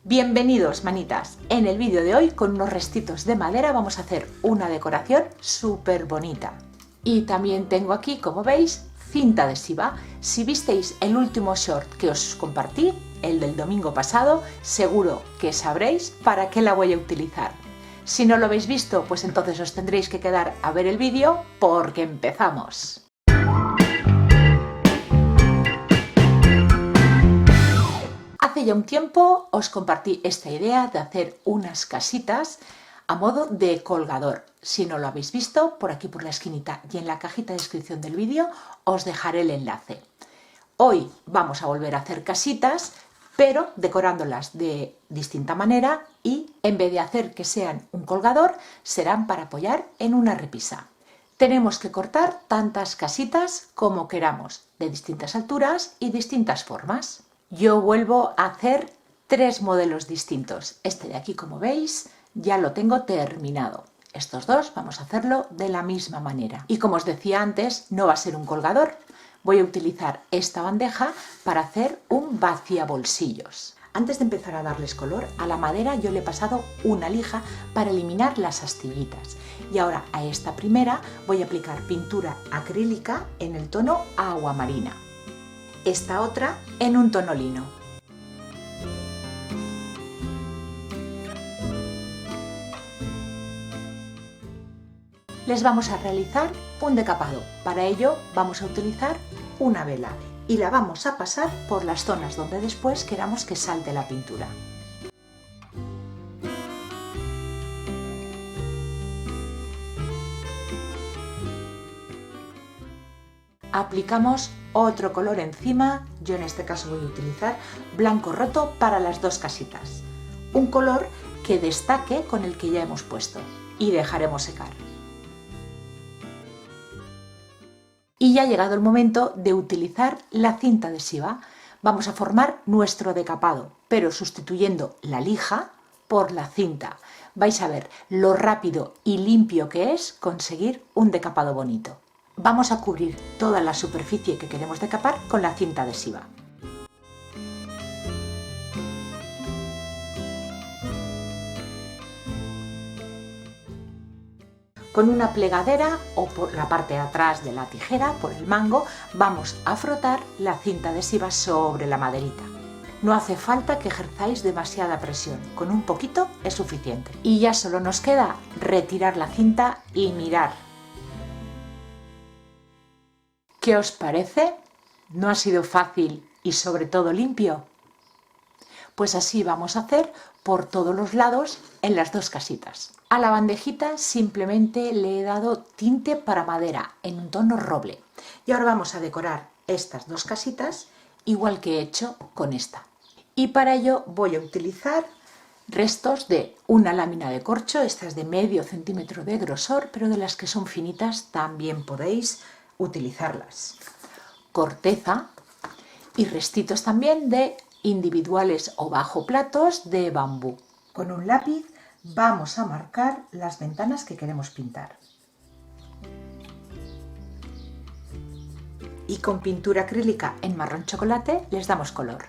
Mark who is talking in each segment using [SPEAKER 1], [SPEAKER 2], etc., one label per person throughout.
[SPEAKER 1] Bienvenidos, manitas. En el vídeo de hoy, con unos restitos de madera, vamos a hacer una decoración súper bonita. Y también tengo aquí, como veis, cinta adhesiva. Si visteis el último short que os compartí, el del domingo pasado, seguro que sabréis para qué la voy a utilizar. Si no lo habéis visto, pues entonces os tendréis que quedar a ver el vídeo porque empezamos. Hace ya un tiempo os compartí esta idea de hacer unas casitas a modo de colgador. Si no lo habéis visto, por aquí por la esquinita y en la cajita de descripción del vídeo os dejaré el enlace. Hoy vamos a volver a hacer casitas, pero decorándolas de distinta manera y en vez de hacer que sean un colgador, serán para apoyar en una repisa. Tenemos que cortar tantas casitas como queramos, de distintas alturas y distintas formas. Yo vuelvo a hacer 3 modelos distintos. Este de aquí, como veis, ya lo tengo terminado. Estos dos vamos a hacerlo de la misma manera. Y como os decía antes, no va a ser un colgador. Voy a utilizar esta bandeja para hacer un vaciabolsillos. Antes de empezar a darles color, a la madera yo le he pasado una lija para eliminar las astillitas. Y ahora a esta primera voy a aplicar pintura acrílica en el tono agua marina. Esta otra en un tono lino. Les vamos a realizar un decapado. Para ello vamos a utilizar una vela y la vamos a pasar por las zonas donde después queramos que salte la pintura. Aplicamos otro color encima, yo en este caso voy a utilizar blanco roto para las dos casitas. Un color que destaque con el que ya hemos puesto y dejaremos secar. Y ya ha llegado el momento de utilizar la cinta adhesiva. Vamos a formar nuestro decapado, pero sustituyendo la lija por la cinta. Vais a ver lo rápido y limpio que es conseguir un decapado bonito. Vamos a cubrir toda la superficie que queremos decapar con la cinta adhesiva. Con una plegadera o por la parte de atrás de la tijera, por el mango, vamos a frotar la cinta adhesiva sobre la maderita. No hace falta que ejerzáis demasiada presión, con un poquito es suficiente. Y ya solo nos queda retirar la cinta y mirar. ¿Qué os parece? ¿No ha sido fácil y sobre todo limpio? Pues así vamos a hacer por todos los lados en las dos casitas. A la bandejita simplemente le he dado tinte para madera en un tono roble. Y ahora vamos a decorar estas dos casitas igual que he hecho con esta. Y para ello voy a utilizar restos de una lámina de corcho, esta es de medio centímetro de grosor, pero de las que son finitas también podéis utilizarlas. Corteza y restitos también de individuales o bajo platos de bambú. Con un lápiz vamos a marcar las ventanas que queremos pintar. Y con pintura acrílica en marrón chocolate les damos color.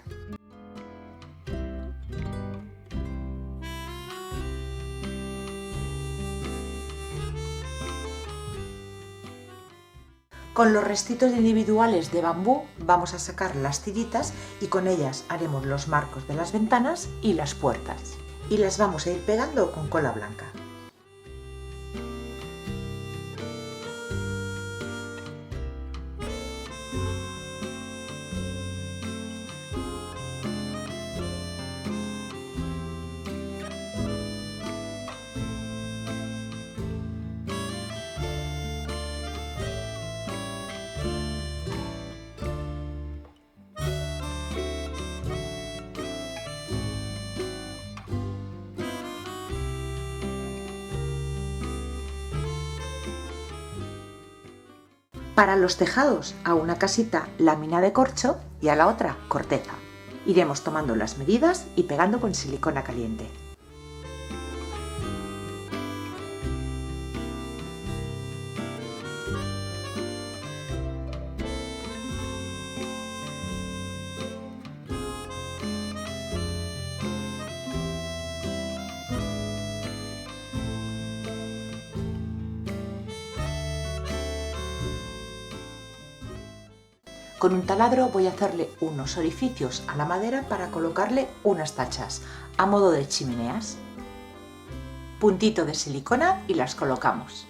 [SPEAKER 1] Con los restitos individuales de bambú vamos a sacar las tiritas y con ellas haremos los marcos de las ventanas y las puertas. Y las vamos a ir pegando con cola blanca. Para los tejados, a una casita lámina de corcho y a la otra corteza. Iremos tomando las medidas y pegando con silicona caliente. Con un taladro voy a hacerle unos orificios a la madera para colocarle unas tachas, a modo de chimeneas. Puntito de silicona y las colocamos.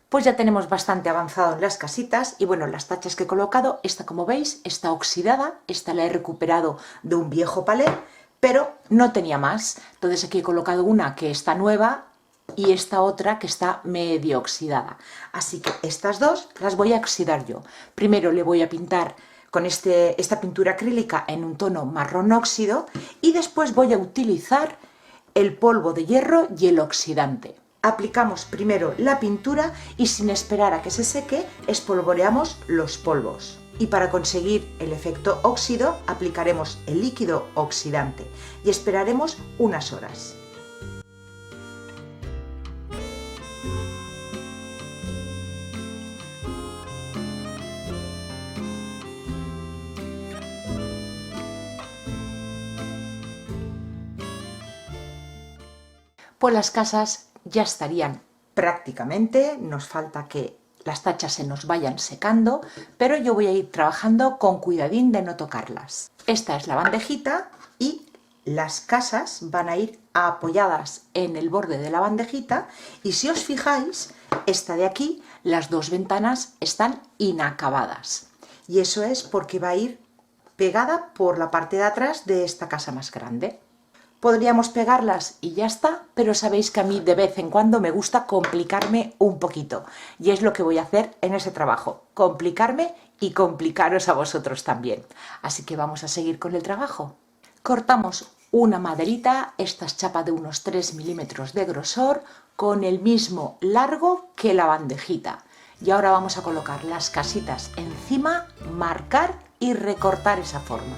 [SPEAKER 1] Pues ya tenemos bastante avanzado en las casitas y bueno, las tachas que he colocado, esta como veis está oxidada, esta la he recuperado de un viejo palé, pero no tenía más. Entonces aquí he colocado una que está nueva y esta otra que está medio oxidada. Así que estas dos las voy a oxidar yo. Primero le voy a pintar con esta pintura acrílica en un tono marrón óxido y después voy a utilizar el polvo de hierro y el oxidante. Aplicamos primero la pintura y sin esperar a que se seque, espolvoreamos los polvos. Y para conseguir el efecto óxido, aplicaremos el líquido oxidante y esperaremos unas horas. Pues las casas ya estarían prácticamente, nos falta que las tachas se nos vayan secando, pero yo voy a ir trabajando con cuidadín de no tocarlas. Esta es la bandejita y las casas van a ir apoyadas en el borde de la bandejita y si os fijáis, esta de aquí, las dos ventanas están inacabadas y eso es porque va a ir pegada por la parte de atrás de esta casa más grande. Podríamos pegarlas y ya está, pero sabéis que a mí de vez en cuando me gusta complicarme un poquito y es lo que voy a hacer en ese trabajo, complicarme y complicaros a vosotros también. Así que vamos a seguir con el trabajo. Cortamos una maderita, esta es chapa de unos 3 milímetros de grosor, con el mismo largo que la bandejita. Y ahora vamos a colocar las casitas encima, marcar y recortar esa forma.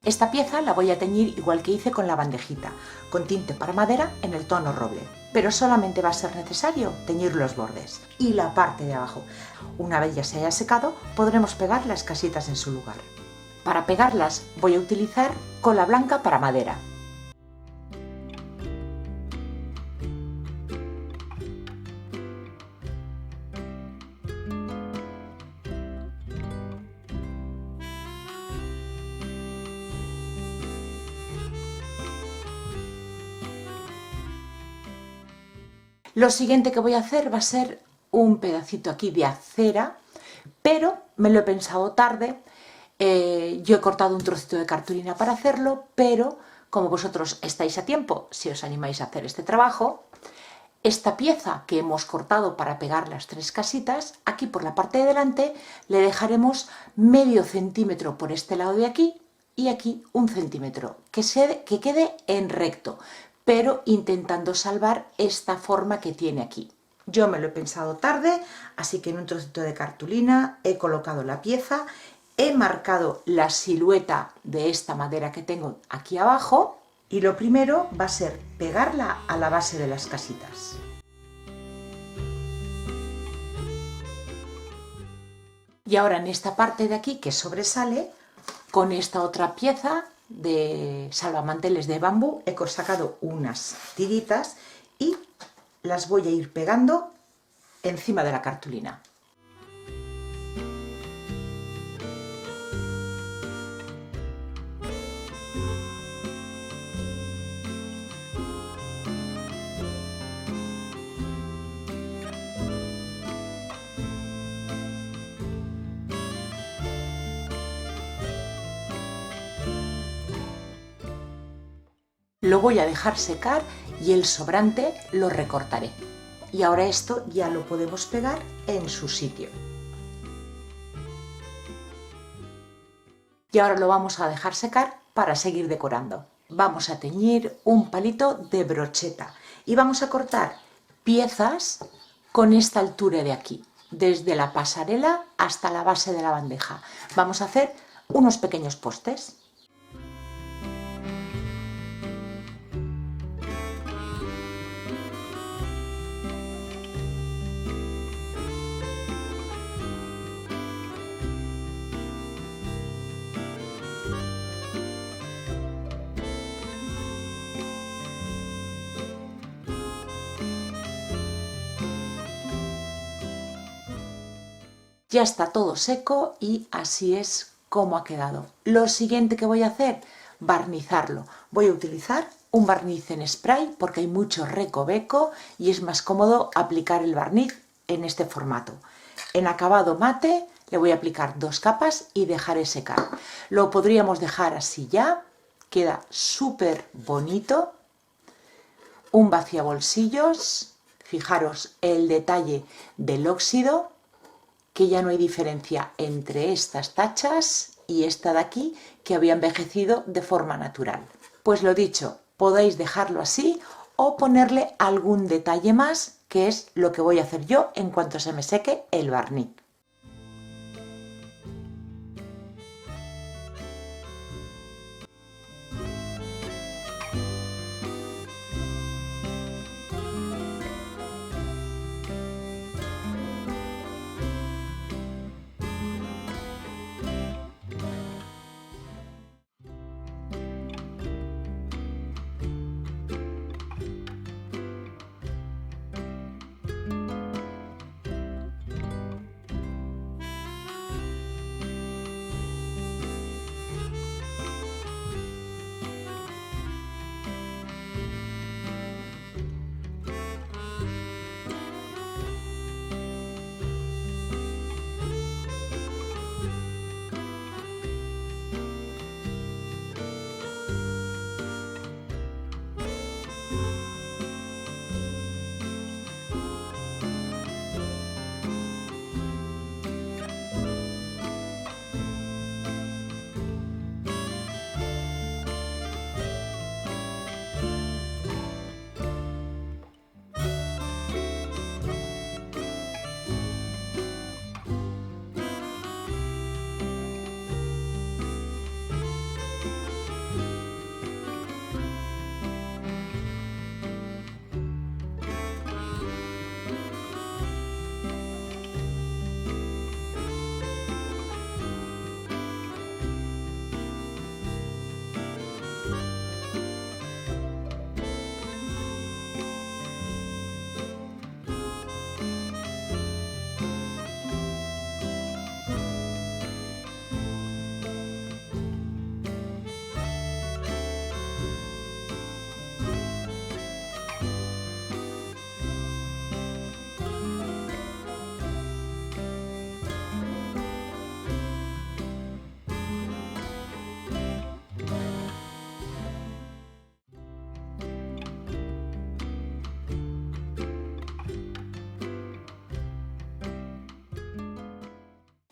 [SPEAKER 1] Esta pieza la voy a teñir igual que hice con la bandejita, con tinte para madera en el tono roble, pero solamente va a ser necesario teñir los bordes y la parte de abajo. Una vez ya se haya secado, podremos pegar las casitas en su lugar. Para pegarlas voy a utilizar cola blanca para madera. Lo siguiente que voy a hacer va a ser un pedacito aquí de acera, pero me lo he pensado tarde. Yo he cortado un trocito de cartulina para hacerlo, pero como vosotros estáis a tiempo, si os animáis a hacer este trabajo, esta pieza que hemos cortado para pegar las tres casitas, aquí por la parte de delante le dejaremos medio centímetro por este lado de aquí y aquí 1 centímetro, que quede en recto, pero intentando salvar esta forma que tiene aquí. Yo me lo he pensado tarde, así que en un trocito de cartulina he colocado la pieza, he marcado la silueta de esta madera que tengo aquí abajo y lo primero va a ser pegarla a la base de las casitas. Y ahora en esta parte de aquí que sobresale, con esta otra pieza de salvamanteles de bambú he sacado unas tiritas y las voy a ir pegando encima de la cartulina. Lo voy a dejar secar y el sobrante lo recortaré. Y ahora esto ya lo podemos pegar en su sitio. Y ahora lo vamos a dejar secar para seguir decorando. Vamos a teñir un palito de brocheta y vamos a cortar piezas con esta altura de aquí, desde la pasarela hasta la base de la bandeja. Vamos a hacer unos pequeños postes. Ya está todo seco y así es como ha quedado. Lo siguiente que voy a hacer, barnizarlo. Voy a utilizar un barniz en spray porque hay mucho recoveco y es más cómodo aplicar el barniz en este formato. En acabado mate le voy a aplicar 2 capas y dejaré secar. Lo podríamos dejar así ya, queda súper bonito. Un vaciabolsillos, fijaros el detalle del óxido, que ya no hay diferencia entre estas tachas y esta de aquí, que había envejecido de forma natural. Pues lo dicho, podéis dejarlo así o ponerle algún detalle más, que es lo que voy a hacer yo en cuanto se me seque el barniz.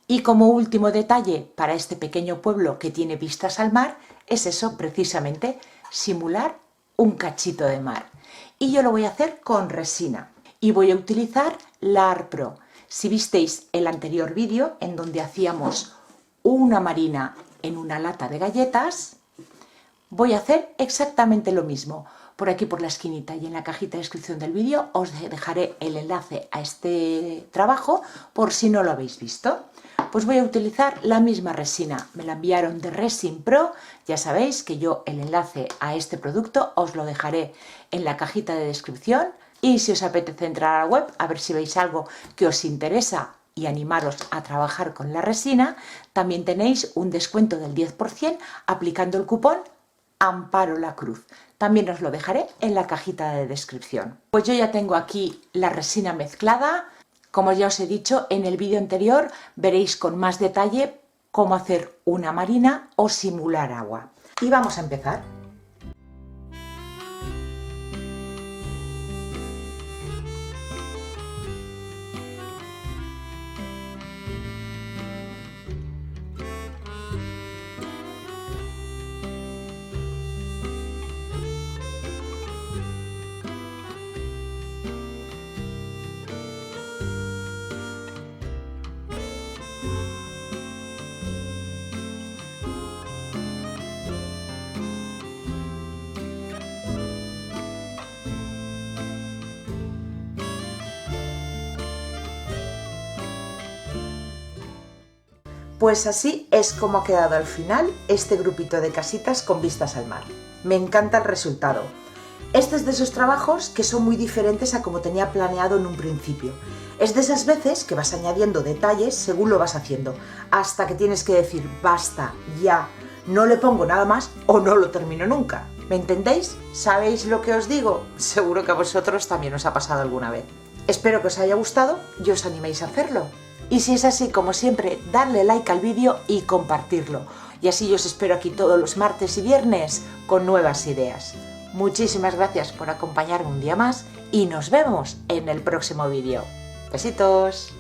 [SPEAKER 1] Y como último detalle para este pequeño pueblo que tiene vistas al mar, es eso precisamente, simular un cachito de mar. Y yo lo voy a hacer con resina y voy a utilizar la Art Pro. Si visteis el anterior vídeo en donde hacíamos una marina en una lata de galletas, voy a hacer exactamente lo mismo. Por aquí por la esquinita y en la cajita de descripción del vídeo os dejaré el enlace a este trabajo por si no lo habéis visto. Pues voy a utilizar la misma resina, me la enviaron de Resin Pro, ya sabéis que yo el enlace a este producto os lo dejaré en la cajita de descripción y si os apetece entrar a la web a ver si veis algo que os interesa y animaros a trabajar con la resina, también tenéis un descuento del 10% aplicando el cupón Amparo la Cruz. También os lo dejaré en la cajita de descripción. Pues yo ya tengo aquí la resina mezclada. Como ya os he dicho en el vídeo anterior, veréis con más detalle cómo hacer una marina o simular agua. Y vamos a empezar.
[SPEAKER 2] Pues así es como ha quedado al final este grupito de casitas con vistas al mar. Me encanta el resultado. Este es de esos trabajos que son muy diferentes a como tenía planeado en un principio. Es de esas veces que vas añadiendo detalles según lo vas haciendo, hasta que tienes que decir basta, ya, no le pongo nada más o no lo termino nunca. ¿Me entendéis? ¿Sabéis lo que os digo? Seguro que a vosotros también os ha pasado alguna vez. Espero que os haya gustado y os animéis a hacerlo. Y si es así, como siempre, darle like al vídeo y compartirlo. Y así yo os espero aquí todos los martes y viernes con nuevas ideas. Muchísimas gracias por acompañarme un día más y nos vemos en el próximo vídeo. Besitos.